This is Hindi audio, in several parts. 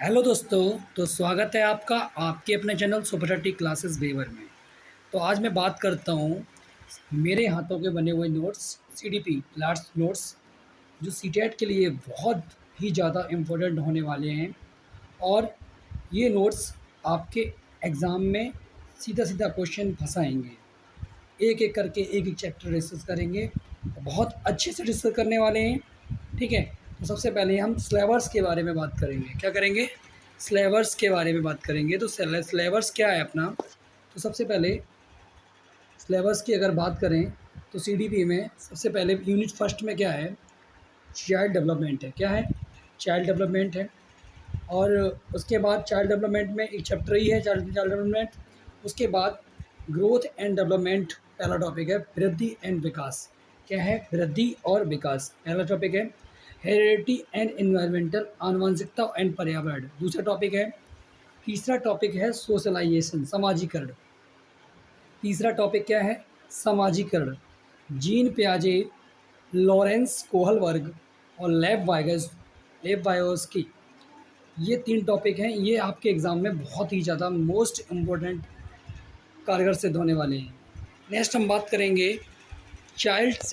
हेलो दोस्तों। तो स्वागत है आपका आपके अपने चैनल सुपर थर्टी क्लासेस वेवर में। तो आज मैं बात करता हूँ मेरे हाथों के बने हुए नोट्स सीडीपी लार्ज नोट्स जो सीटेट के लिए बहुत ही ज़्यादा इम्पोर्टेंट होने वाले हैं। और ये नोट्स आपके एग्ज़ाम में सीधा सीधा क्वेश्चन फंसाएंगे। एक एक करके एक एक चैप्टर डिस्कस करेंगे, बहुत अच्छे से डिस्कस करने वाले हैं। ठीक है, तो सबसे पहले हम स्लेबर्स के बारे में बात करेंगे। क्या करेंगे? स्लेबर्स के बारे में बात करेंगे। तो स्लेबर्स क्या है अपना? तो सबसे पहले स्लेबर्स की अगर बात करें तो सीडीपी में सबसे पहले यूनिट फर्स्ट में क्या है? चाइल्ड डेवलपमेंट है। क्या है? चाइल्ड डेवलपमेंट है। और उसके बाद चाइल्ड डेवलपमेंट में एक चैप्टर ही है चाइल्ड चाइल्ड डेवलपमेंट। उसके बाद ग्रोथ एंड डेवलपमेंट पहला टॉपिक है। वृद्धि एंड विकास। क्या है? वृद्धि और विकास पहला टॉपिक है। हेरिडिटी एंड इन्वायरमेंटल आनुवंशिकता एंड पर्यावरण दूसरा टॉपिक है। तीसरा टॉपिक है सोशलाइजेशन समाजीकरण। तीसरा टॉपिक क्या है? समाजीकरण। जीन पियाजे, लॉरेंस कोहलबर्ग और लेव वायगोस्की, ये 3 टॉपिक हैं। ये आपके एग्ज़ाम में बहुत ही ज़्यादा मोस्ट इम्पोर्टेंट कारगर सिद्ध होने वाले हैं। नेक्स्ट हम बात करेंगे चाइल्ड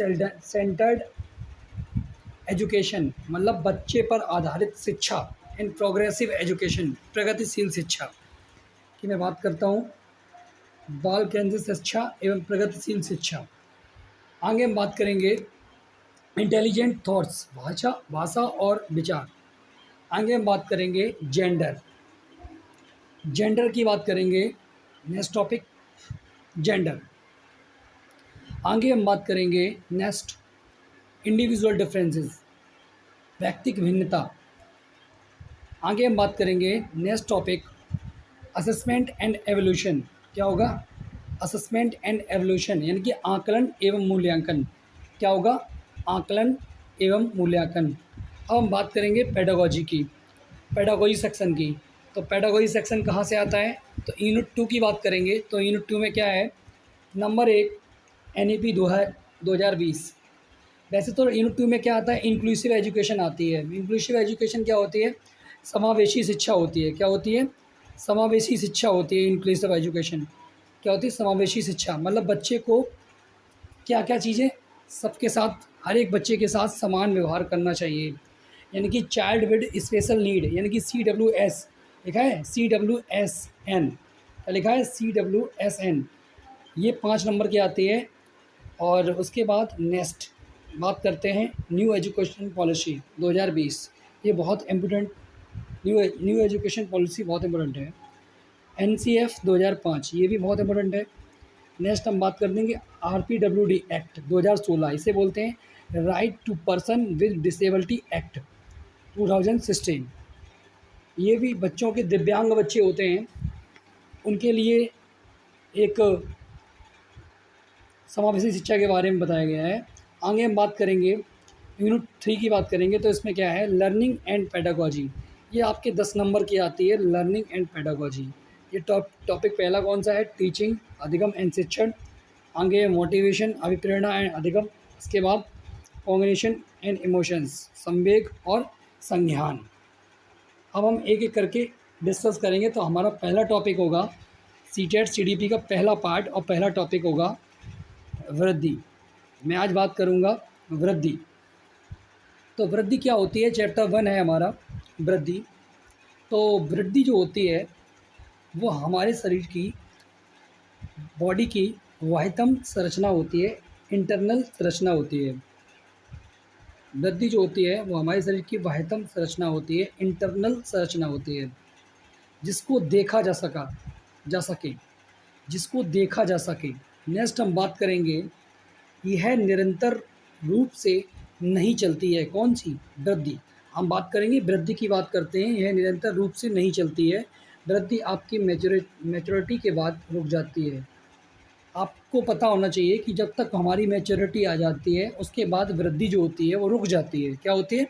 सेंटर्ड एजुकेशन, मतलब बच्चे पर आधारित शिक्षा एंड प्रोग्रेसिव एजुकेशन, प्रगतिशील शिक्षा की मैं बात करता हूँ। बाल केंद्रित शिक्षा एवं प्रगतिशील शिक्षा। आगे हम बात करेंगे इंटेलिजेंट थॉट्स, भाषा और विचार। आगे हम बात करेंगे जेंडर, जेंडर की बात करेंगे। Next topic gender. आगे हम बात करेंगे नेक्स्ट इंडिविजुअल डिफरेंसेस, व्यक्तिक भिन्नता। आगे हम बात करेंगे next topic assessment and evolution. क्या होगा? असेसमेंट एंड एवोल्यूशन यानी कि आकलन एवं मूल्यांकन। क्या होगा? आकलन एवं मूल्यांकन। अब हम बात करेंगे पेडागोजी की, पेडागोजी सेक्शन की। तो पेडागोजी सेक्शन कहाँ से आता है? तो यूनिट 2 की बात करेंगे। तो यूनिट 2 में क्या है? Number 1 NEP 2020। वैसे तो यूनिट 2 में क्या आता है? इंक्लूसिव एजुकेशन आती है। इंक्लूसिव एजुकेशन क्या होती है? समावेशी शिक्षा होती है। क्या होती है? समावेशी शिक्षा होती है। इंक्लूसिव एजुकेशन क्या होती है? समावेशी शिक्षा, मतलब बच्चे को क्या क्या चीज़ें सबके साथ, हर एक बच्चे के साथ समान व्यवहार करना चाहिए। यानी कि चाइल्ड विद स्पेशल नीड, यानी कि CWS लिखा है, CWSN। क्या लिखा है? CWSN। ये 5 नंबर की आती है। और उसके बाद नेक्स्ट बात करते हैं न्यू एजुकेशन पॉलिसी 2020। ये बहुत इम्पोर्टेंट, न्यू एजुकेशन पॉलिसी बहुत इम्पोर्टेंट है। NCF 2005, ये भी बहुत इम्पोर्टेंट है। नेक्स्ट हम बात कर देंगे RPWD एक्ट 2016, इसे बोलते हैं right to person with disability act 2016। ये भी बच्चों के, दिव्यांग बच्चे होते हैं उनके लिए एक समावेशी शिक्षा के बारे में बताया गया है। आगे हम बात करेंगे यूनिट 3 की बात करेंगे। तो इसमें क्या है? Learning and pedagogy. ये आपके 10 नंबर की आती है, लर्निंग एंड पेडागोजी। ये टॉपिक पहला कौन सा है? टीचिंग, अधिगम एंड शिक्षण। आगे मोटिवेशन, अभिप्रेरणा एंड अधिगम। इसके बाद कॉग्निशन एंड इमोशंस, संवेग और संज्ञान। अब हम एक एक करके डिस्कस करेंगे। तो हमारा पहला टॉपिक होगा सीटेट CDP का पहला पार्ट, और पहला टॉपिक होगा वृद्धि। मैं आज बात करूँगा वृद्धि। तो वृद्धि क्या होती है? चैप्टर 1 है हमारा वृद्धि। तो वृद्धि जो होती है वो हमारे शरीर की, बॉडी की बाह्यतम संरचना होती है, इंटरनल संरचना होती है। वृद्धि जो होती है वो हमारे शरीर की बाह्यतम संरचना होती है, इंटरनल संरचना होती है, जिसको देखा जा सके, जिसको देखा जा सके। नेक्स्ट हम बात करेंगे, यह निरंतर रूप से नहीं चलती है। कौन सी? वृद्धि। हम बात करेंगे वृद्धि की, बात करते हैं। यह निरंतर रूप से नहीं चलती है। वृद्धि आपकी मैच्योरिटी के बाद रुक जाती है। आपको पता होना चाहिए कि जब तक हमारी मैच्योरिटी आ जाती है उसके बाद वृद्धि जो होती है वो रुक जाती है। क्या होती है?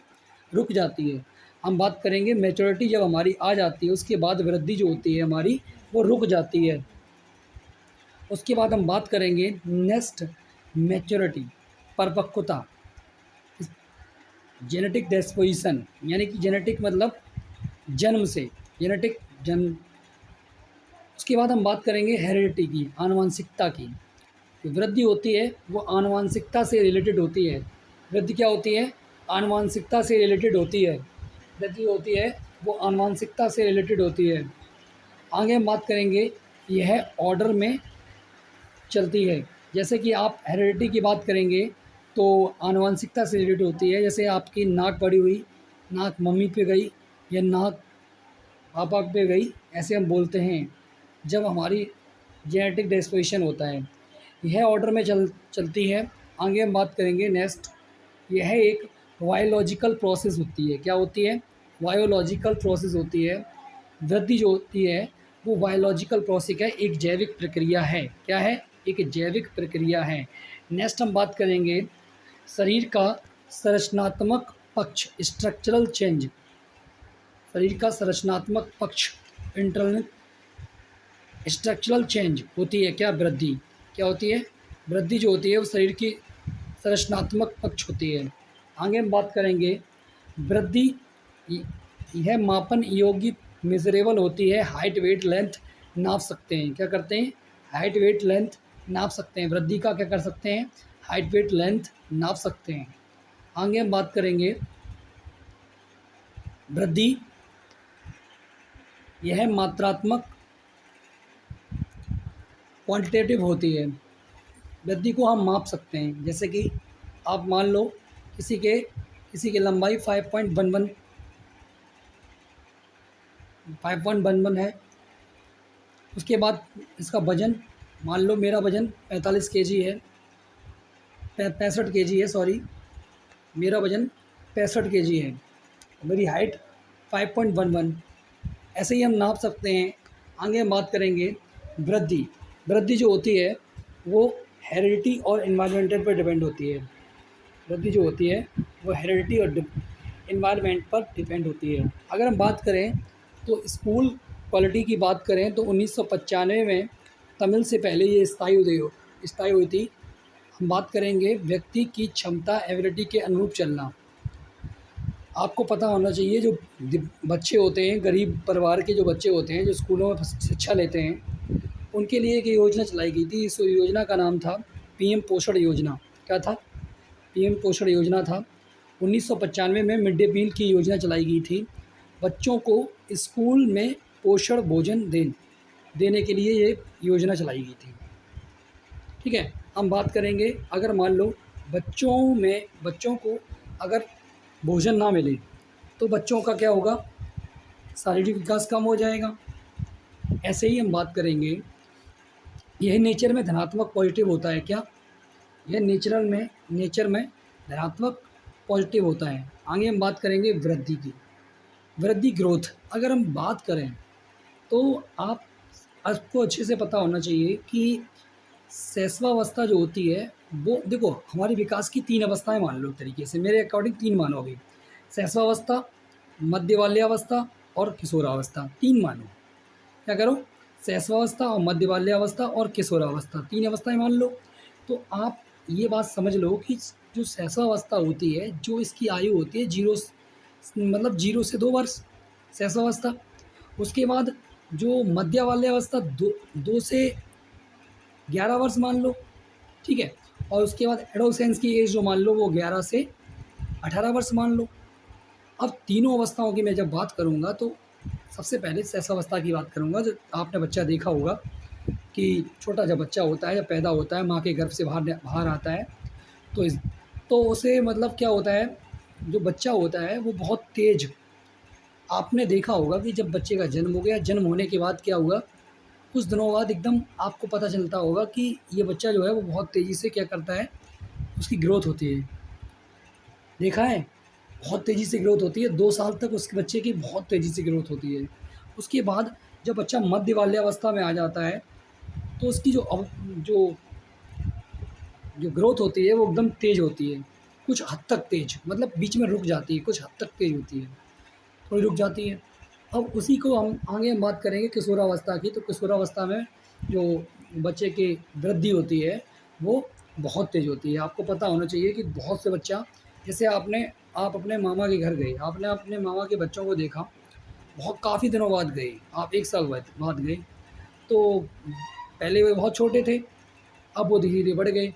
रुक जाती है। हम बात करेंगे मैच्योरिटी जब हमारी आ जाती है उसके बाद वृद्धि जो होती है हमारी वो रुक जाती है। उसके बाद हम बात करेंगे नेक्स्ट मैच्योरिटी, परिपक्वता, जेनेटिक डिस्पोजिशन, यानी कि जेनेटिक मतलब जन्म से, जेनेटिक जन्म। उसके बाद हम बात करेंगे हेरिडिटी की, आनुवंशिकता की। जो वृद्धि होती है वो आनुवंशिकता से रिलेटेड होती है। वृद्धि क्या होती है? आनुवंशिकता से रिलेटेड होती है। वृद्धि होती है वो आनुवंशिकता से रिलेटेड होती है। आगे हम बात करेंगे, यह ऑर्डर में चलती है। जैसे कि आप हेरिडिटी की बात करेंगे तो आनुवंशिकता से रिलेटेड होती है। जैसे आपकी नाक बड़ी हुई, नाक मम्मी पे गई या नाक पापा पे गई, ऐसे हम बोलते हैं जब हमारी जेनेटिक डिस्पोजिशन होता है। यह ऑर्डर में चलती है। आगे हम बात करेंगे नेक्स्ट, यह एक बायोलॉजिकल प्रोसेस होती है। क्या होती है? बायोलॉजिकल प्रोसेस होती है। वृद्धि जो होती है वो बायोलॉजिकल प्रोसेस है, एक जैविक प्रक्रिया है। क्या है? एक जैविक प्रक्रिया है। नेक्स्ट हम बात करेंगे शरीर का संरचनात्मक पक्ष, स्ट्रक्चरल चेंज। शरीर का संरचनात्मक पक्ष, इंटरनल स्ट्रक्चरल चेंज होती है। क्या? वृद्धि। क्या होती है? वृद्धि जो होती है वो शरीर की संरचनात्मक पक्ष होती है। आगे हम बात करेंगे वृद्धि, यह मापन योग्य मेजरेबल होती है। हाइट, वेट, लेंथ नाप सकते हैं। क्या करते हैं? हाइट, वेट, लेंथ नाप सकते हैं। वृद्धि का क्या कर सकते हैं? हाइट, वेट, लेंथ नाप सकते हैं। आगे हम बात करेंगे वृद्धि, यह मात्रात्मक क्वांटिटेटिव होती है। वृद्धि को हम माप सकते हैं। जैसे कि आप मान लो किसी की लंबाई 5.11 है। उसके बाद इसका वज़न, मान लो मेरा वज़न 45 केजी है, 65 केजी है, सॉरी, मेरा वज़न 65 केजी है, मेरी हाइट 5.11। ऐसे ही हम नाप सकते हैं। आगे हम बात करेंगे वृद्धि। वृद्धि जो होती है वो हेरिडिटी और एनवायरनमेंटल पर डिपेंड होती है। वृद्धि जो होती है वो हेरिडिटी और एनवायरनमेंट पर डिपेंड होती है। अगर हम बात करें तो स्कूल क्वालिटी की बात करें तो 1995 में तमिल से पहले ये स्थायी हुई थी। हम बात करेंगे व्यक्ति की क्षमता, एबिलिटी के अनुरूप चलना। आपको पता होना चाहिए जो बच्चे होते हैं, गरीब परिवार के जो बच्चे होते हैं, जो स्कूलों में शिक्षा लेते हैं, उनके लिए एक योजना चलाई गई थी। इस योजना का नाम था पीएम पोषण योजना। क्या था? पीएम पोषण योजना था। 1995 में मिड डे मील की योजना चलाई गई थी। बच्चों को स्कूल में पोषण भोजन देने के लिए ये योजना चलाई गई थी। ठीक है, हम बात करेंगे अगर मान लो बच्चों को अगर भोजन ना मिले तो बच्चों का क्या होगा? शारीरिक विकास कम हो जाएगा। ऐसे ही हम बात करेंगे, यह नेचर में धनात्मक पॉजिटिव होता है। क्या? यह नेचर में धनात्मक पॉजिटिव होता है। आगे हम बात करेंगे वृद्धि की। वृद्धि, ग्रोथ, अगर हम बात करें तो आपको अच्छे से पता होना चाहिए कि शैशवावस्था जो होती है वो, देखो हमारे विकास की 3 अवस्थाएं मान लो, तरीके से मेरे अकॉर्डिंग 3 मानोगे। शैशवावस्था, मध्य बाल्यावस्था और किशोरावस्था, 3 मानो। क्या करो? शैशवावस्था और मध्य बाल्यावस्था और किशोरावस्था, 3 अवस्थाएं मान लो। तो आप ये बात समझ लो कि जो शैशवावस्था होती है, जो इसकी आयु होती है 0 से 2 वर्ष शैशवावस्था। उसके बाद जो मध्य बाल्यावस्था 2 से 11 वर्ष मान लो। ठीक है, और उसके बाद एडोसेंस की एज जो मान लो वो 11 से 18 वर्ष मान लो। अब तीनों अवस्थाओं की मैं जब बात करूँगा तो सबसे पहले शैशवावस्था की बात करूँगा। जो आपने बच्चा देखा होगा कि छोटा जब बच्चा होता है, जब पैदा होता है, माँ के गर्भ से बाहर आता है, तो उसे मतलब क्या होता है, जो बच्चा होता है वो बहुत तेज़, आपने देखा होगा कि जब बच्चे का जन्म हो गया, जन्म होने के बाद क्या हुआ, कुछ दिनों बाद एकदम आपको पता चलता होगा कि ये बच्चा जो है वो बहुत तेज़ी से क्या करता है, उसकी ग्रोथ होती है। देखा है? बहुत तेज़ी से ग्रोथ होती है। 2 साल तक उसके बच्चे की बहुत तेज़ी से ग्रोथ होती है। उसके बाद जब बच्चा मध्य बाल्यावस्था में आ जाता है तो उसकी जो जो ग्रोथ होती है वो एकदम तेज़ होती है। कुछ हद तक तेज़, मतलब बीच में रुक जाती है, कुछ हद तक तेज़ होती है, थोड़ी रुक जाती है। अब उसी को हम आगे हम बात करेंगे किशोरावस्था की। तो किशोरावस्था में जो बच्चे की वृद्धि होती है वो बहुत तेज़ होती है। आपको पता होना चाहिए कि बहुत से बच्चा, जैसे आप अपने मामा के घर गए, आपने अपने मामा के बच्चों को देखा, बहुत काफ़ी दिनों बाद गए, आप 1 साल बाद गए, तो पहले वे बहुत छोटे थे, अब वो धीरे-धीरे बढ़ गए।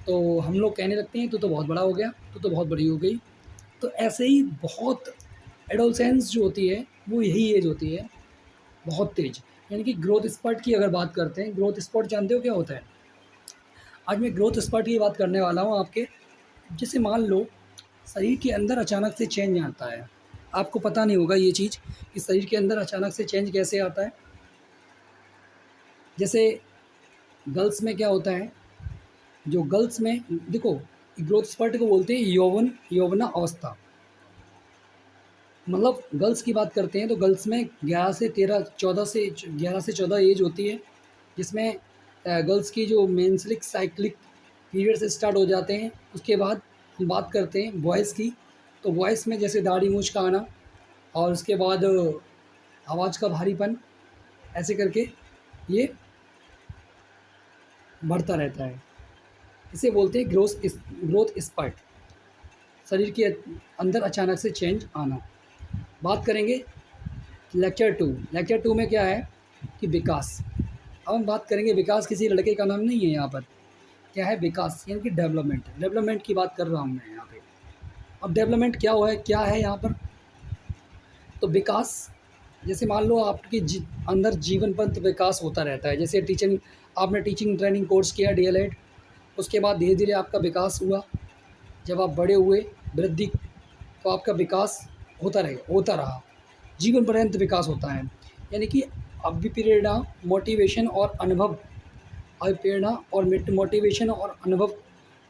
तो हम लोग कहने लगते हैं, "तू तो बहुत बड़ा हो गया, तू तो बहुत बड़ी हो गई।" तो ऐसे ही बहुत एडोलसेंस जो होती है, वो यही एज होती है, बहुत तेज़। यानी कि ग्रोथ स्पर्ट की अगर बात करते हैं, ग्रोथ स्पर्ट जानते हो क्या होता है? आज मैं ग्रोथ स्पर्ट की बात करने वाला हूँ आपके। जैसे मान लो शरीर के अंदर अचानक से चेंज आता है। आपको पता नहीं होगा ये चीज़ कि शरीर के अंदर अचानक से चेंज कैसे आता है। जैसे गर्ल्स में क्या होता है, जो गर्ल्स में देखो ग्रोथ स्पर्ट को बोलते हैं यौवनावस्था। मतलब गर्ल्स की बात करते हैं तो गर्ल्स में 11 से 13 14 से 11 से 14 एज होती है, जिसमें गर्ल्स की जो मेंस्ट्रुअल साइक्लिक पीरियड्स स्टार्ट हो जाते हैं। उसके बाद हम बात करते हैं बॉयज़ की, तो बॉयज़ में जैसे दाढ़ी मूंछ का आना और उसके बाद आवाज़ का भारीपन, ऐसे करके ये बढ़ता रहता है। इसे बोलते हैं ग्रोथ स्पर्ट, शरीर के अंदर अचानक से चेंज आना। बात करेंगे लेक्चर 2 में क्या है कि विकास। अब हम बात करेंगे विकास, किसी लड़के का नाम नहीं है यहाँ पर। क्या है विकास, यानी कि डेवलपमेंट की बात कर रहा हूँ मैं यहाँ पे। अब डेवलपमेंट क्या है यहाँ पर? तो विकास, जैसे मान लो आपके अंदर जीवनपंत विकास होता रहता है। जैसे आपने टीचिंग ट्रेनिंग कोर्स किया डीएलएड, उसके बाद धीरे-धीरे आपका विकास हुआ। जब आप बड़े हुए, वृद्धि, तो आपका विकास होता रहा। जीवन पर्यंत विकास होता है। यानी कि अभिप्रेरणा, मोटिवेशन और अनुभव अभिप्रेरणा और मोटिवेशन और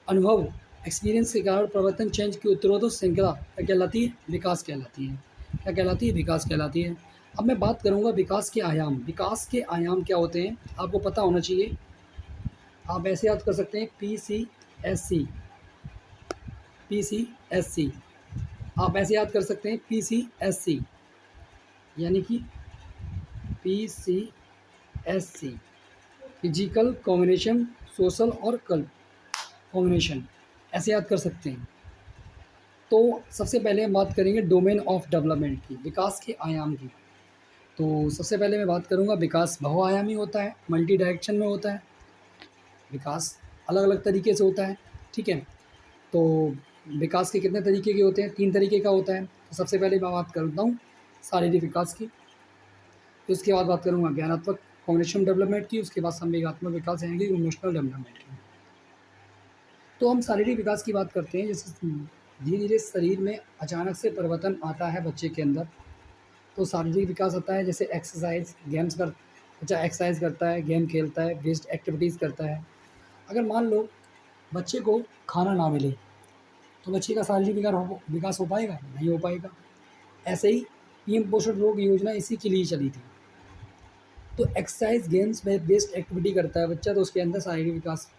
अनुभव एक्सपीरियंस के कारण प्रवर्तन चेंज की उत्तरोत्तर श्रृंखला क्या कहलाती है? विकास कहलाती है। क्या कहलाती है? विकास कहलाती है। अब मैं बात करूँगा विकास के आयाम। विकास के आयाम क्या होते हैं, आपको पता होना चाहिए। आप ऐसे याद कर सकते हैं PCSC, PCSC। आप ऐसे याद कर सकते हैं PCSC, यानी कि PCSC फिजिकल कॉम्बिनेशन, सोशल और कॉम्बिनेशन, ऐसे याद कर सकते हैं। तो सबसे पहले हम बात करेंगे डोमेन ऑफ डेवलपमेंट की, विकास के आयाम की। तो सबसे पहले मैं बात करूँगा विकास बहुआयामी होता है, मल्टी डायरेक्शन में होता है। विकास अलग-अलग तरीके से होता है, ठीक है? तो विकास के कितने तरीके के होते हैं? 3 तरीके का होता है। तो सबसे पहले मैं बात करता हूँ शारीरिक विकास की, फिर उसके बाद बात करूँगा ज्ञानात्मक कॉग्निशन डेवलपमेंट की, उसके बाद संवेगात्मक विकास यानी कि इमोशनल डेवलपमेंट की। तो हम शारीरिक विकास की बात करते हैं, जैसे धीरे-धीरे शरीर में अचानक से परिवर्तन आता है बच्चे के अंदर, तो शारीरिक विकास होता है। जैसे बच्चा एक्सरसाइज करता है, गेम खेलता है, बेस्ड एक्टिविटीज़ करता है। अगर मान लो बच्चे को खाना ना मिले, तो बच्चे का शारीरिक विकास हो पाएगा? नहीं हो पाएगा। ऐसे ही पीएम पोषण रोग योजना इसी के लिए चली थी। तो एक्सरसाइज, गेम्स में बेस्ड एक्टिविटी करता है बच्चा, तो उसके अंदर शारीरिक विकास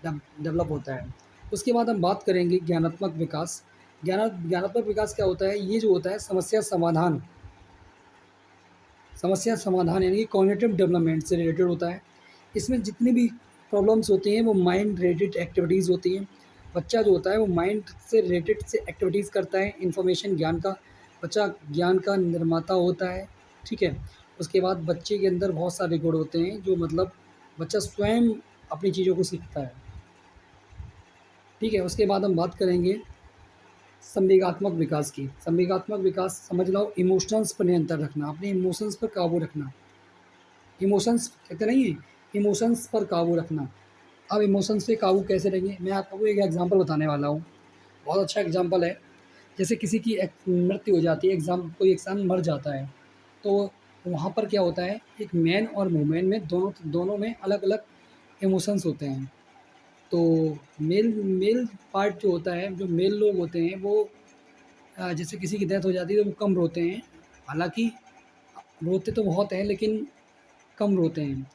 डेवलप होता है। उसके बाद हम बात करेंगे ज्ञानात्मक विकास। ज्ञानात्मक विकास क्या होता है? ये जो होता है समस्या समाधान यानी कि कॉग्निटिव डेवलपमेंट से रिलेटेड होता है। इसमें जितनी भी प्रॉब्लम्स होती हैं वो माइंड रिलेटेड एक्टिविटीज़ होती हैं। बच्चा जो होता है वो माइंड से रिलेटेड से एक्टिविटीज़ करता है, इन्फॉर्मेशन बच्चा ज्ञान का निर्माता होता है, ठीक है? उसके बाद बच्चे के अंदर बहुत सारे गुण होते हैं, जो मतलब बच्चा स्वयं अपनी चीज़ों को सीखता है, ठीक है? उसके बाद हम बात करेंगे संवेगात्मक विकास की। संवेगात्मक विकास समझ लो इमोशंस पर नियंत्रण रखना, अपने इमोशंस पर काबू रखना। इमोशंस कहते नहीं है, इमोशंस पर काबू रखना। अब इमोशंस पे काबू कैसे रहेंगे? मैं आपको एक एग्ज़ाम्पल बताने वाला हूँ, बहुत अच्छा एग्ज़ाम्पल है। जैसे किसी की मृत्यु हो जाती है, कोई इंसान मर जाता है, तो वहाँ पर क्या होता है, एक मैन और वूमेन में दोनों में अलग-अलग इमोशंस होते हैं। तो मेल मेल पार्ट जो होता है, जो मेल लोग होते हैं वो जैसे किसी की डेथ हो जाती है तो वो कम रोते हैं। हालाँकि रोते तो बहुत हैं लेकिन कम रोते हैं।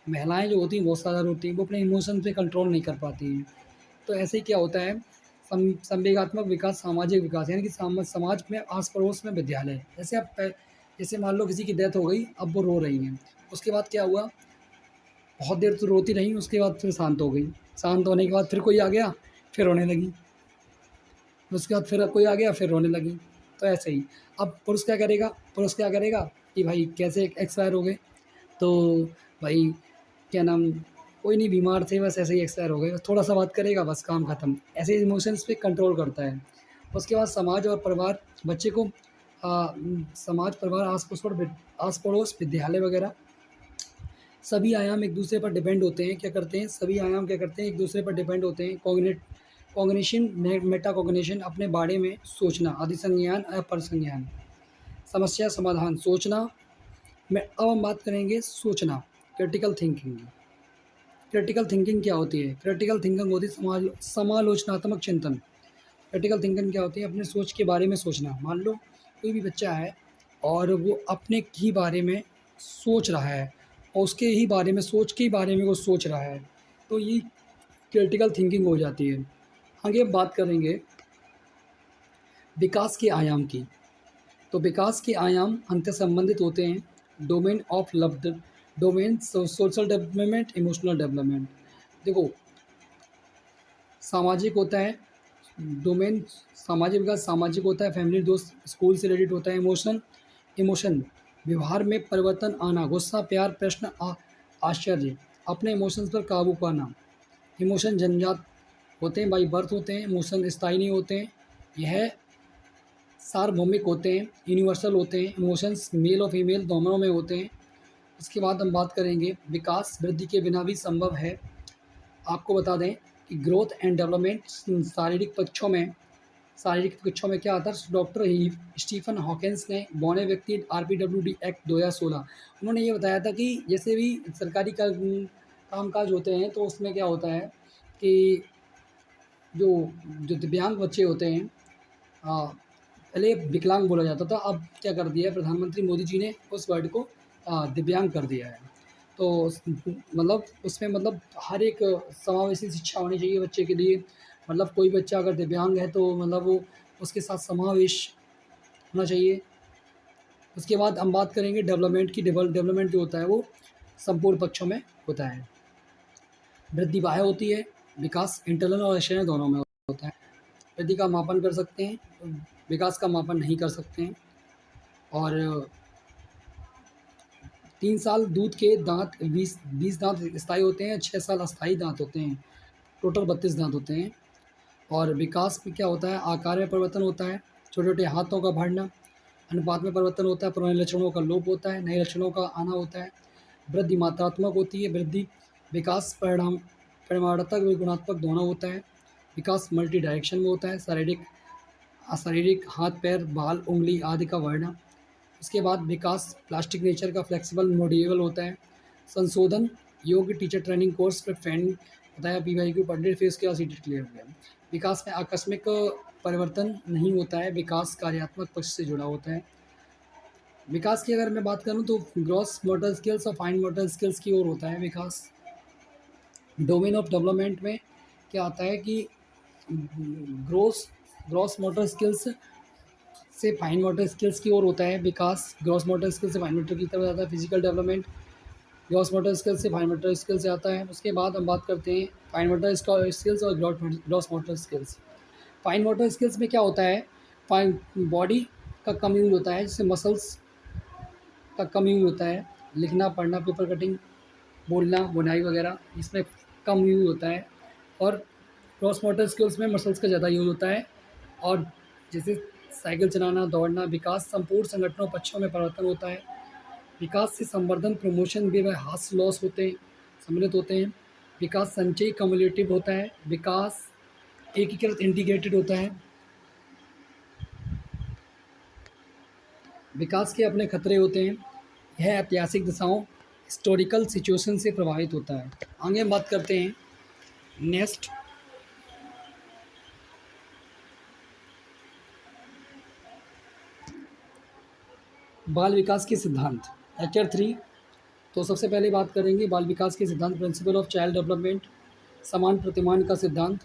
महिलाएँ जो होती हैं बहुत ज़्यादा रोती हैं, वो अपने इमोशन पे कंट्रोल नहीं कर पाती हैं। तो ऐसे ही क्या होता है, संवेगात्मक विकास, सामाजिक विकास यानी कि समाज में, आस-पड़ोस में, विद्यालय। जैसे मान लो किसी की डेथ हो गई, अब वो रो रही हैं। उसके बाद क्या हुआ, बहुत देर तो रोती रहीं, उसके बाद फिर शांत हो गई। शांत होने के बाद फिर कोई आ गया, फिर रोने लगी। उसके बाद फिर कोई आ गया, फिर रोने लगी। तो ऐसे ही अब पुरुष क्या करेगा कि भाई कैसे एक्सपायर हो गए, तो भाई क्या नाम, कोई नहीं, बीमार थे बस ऐसे ही एक्सपायर हो गए, थोड़ा सा बात करेगा बस काम ख़त्म। ऐसे इमोशंस पे कंट्रोल करता है। उसके बाद समाज और परिवार बच्चे को समाज, परिवार, आस पड़ोस, विद्यालय वगैरह सभी आयाम एक दूसरे पर डिपेंड होते हैं। क्या करते हैं, सभी आयाम क्या करते हैं, एक दूसरे पर डिपेंड होते हैं। कॉग्निशन, मेटा कॉग्निशन, अपने बारे में सोचना, अधिसंज्ञान, अपरसंज्ञान, समस्या समाधान, सोचना में। अब हम बात करेंगे सोचना, क्रिटिकल थिंकिंग। क्रिटिकल थिंकिंग क्या होती है? क्रिटिकल थिंकिंग होती है समालोचनात्मक चिंतन। क्रिटिकल थिंकिंग क्या होती है? अपने सोच के बारे में सोचना। मान लो कोई भी बच्चा है और वो अपने ही बारे में सोच रहा है और उसके ही बारे में, सोच के ही बारे में वो सोच रहा है, तो ये क्रिटिकल थिंकिंग हो जाती है। आगे हम बात करेंगे विकास के आयाम की। तो विकास के आयाम अंतर संबंधित होते हैं। Domain of love, domain social development, emotional development. देखो, सामाजिक होता है डोमेन, सामाजिक विकास सामाजिक होता है, फैमिली, दोस्त, स्कूल से रिलेटेड होता है। इमोशन व्यवहार में परिवर्तन आना, गुस्सा, प्यार, प्रश्न, आश्चर्य, अपने इमोशंस पर काबू पाना। इमोशन जन्मजात होते हैं, बाई बर्थ होते हैं। इमोशन स्थायी नहीं होते हैं, यह सार्वभौमिक होते हैं, यूनिवर्सल होते हैं। इमोशंस मेल और फीमेल दोनों में होते हैं। उसके बाद हम बात करेंगे विकास वृद्धि के बिना भी संभव है। आपको बता दें कि ग्रोथ एंड डेवलपमेंट शारीरिक पक्षों में क्या आता है? डॉक्टर स्टीफन हॉकिंस ने बौने व्यक्ति RPWD एक्ट 2016, उन्होंने ये बताया था कि जैसे भी सरकारी कामकाज होते हैं तो उसमें क्या होता है कि जो जो दिव्यांग बच्चे होते हैं, पहले विकलांग बोला जाता था, अब क्या कर दिया है प्रधानमंत्री मोदी जी ने, उस वर्ड को दिव्यांग कर दिया है। तो मतलब उसमें मतलब हर एक समावेशी शिक्षा होनी चाहिए बच्चे के लिए। मतलब कोई बच्चा अगर दिव्यांग है तो मतलब वो उसके साथ समावेश होना चाहिए। उसके बाद हम बात करेंगे डेवलपमेंट की। डेवलपमेंट जो होता है वो संपूर्ण पक्षों में होता है। वृद्धि बाह्य होती है, विकास इंटरनल और एक्सटर्नल दोनों में होता है। वृद्धि का मापन कर सकते हैं, विकास का मापन नहीं कर सकते हैं। और 3 साल दूध के दांत, 20 दांत स्थायी होते हैं, 6 साल अस्थायी दांत होते हैं, टोटल 32 दांत होते हैं। और विकास में क्या होता है? आकार में परिवर्तन होता है, छोटे छोटे हाथों का बढ़ना, अनुपात में परिवर्तन होता है, पुराने लक्षणों का लोप होता है, नए लक्षणों का आना होता है। वृद्धि मात्रात्मक होती है, वृद्धि विकास परिमाणात्मक व गुणात्मक दोनों होता है। विकास मल्टी डायरेक्शन में होता है, शारीरिक, अशारीरिक, हाथ, पैर, बाल, उंगली आदि का बढ़ना। उसके बाद विकास प्लास्टिक नेचर का, फ्लेक्सिबल, मोडिएबल होता है। संशोधन योग्य टीचर ट्रेनिंग कोर्स पर फैन बताया, PYQ पंडित फिर उसके बाद सीटेट क्लियर हो गया। विकास में आकस्मिक परिवर्तन नहीं होता है, विकास कार्यात्मक पक्ष से जुड़ा होता है। विकास की अगर मैं बात करूं तो ग्रॉस मोटर स्किल्स और फाइन मोटर स्किल्स की ओर होता है विकास। डोमेन ऑफ डेवलपमेंट में क्या आता है कि ग्रॉस मोटर स्किल्स से फाइन मोटर स्किल्स की ओर होता है विकास। ग्रॉस मोटर स्किल्स से फाइन मोटर की तरफ जाता है। Physical development gross motor skills से फाइन मोटर स्किल्स से आता है। उसके बाद हम बात करते हैं फाइन मोटर स्किल्स और gross motor skills. Fine motor skills में क्या होता है? फाइन बॉडी का कम यूज होता है, जिससे मसल्स का कम यूज होता है। लिखना, पढ़ना, पेपर कटिंग, बोलना, बुनाई वगैरह, इसमें कम यूज होता है। और क्रॉस मोटर स्किल्स में मसल्स का ज़्यादा यूज होता है। और जैसे साइकिल चलाना, दौड़ना। विकास संपूर्ण संगठनों पक्षों में परिवर्तन होता है। विकास से संवर्धन, प्रमोशन भी हास्य लॉस होते हैं, सम्मिलित होते हैं। विकास संचयी कम्युलेटिव होता है। विकास एकीकृत इंटीग्रेटेड होता है। विकास के अपने खतरे होते हैं। यह ऐतिहासिक दिशाओं, हिस्टोरिकल सिचुएशन से प्रभावित होता है। आगे हम बात करते हैं नेक्स्ट बाल विकास के सिद्धांत, लेक्चर 3। तो सबसे पहले बात करेंगे बाल विकास के सिद्धांत, प्रिंसिपल ऑफ चाइल्ड डेवलपमेंट, समान प्रतिमान का सिद्धांत।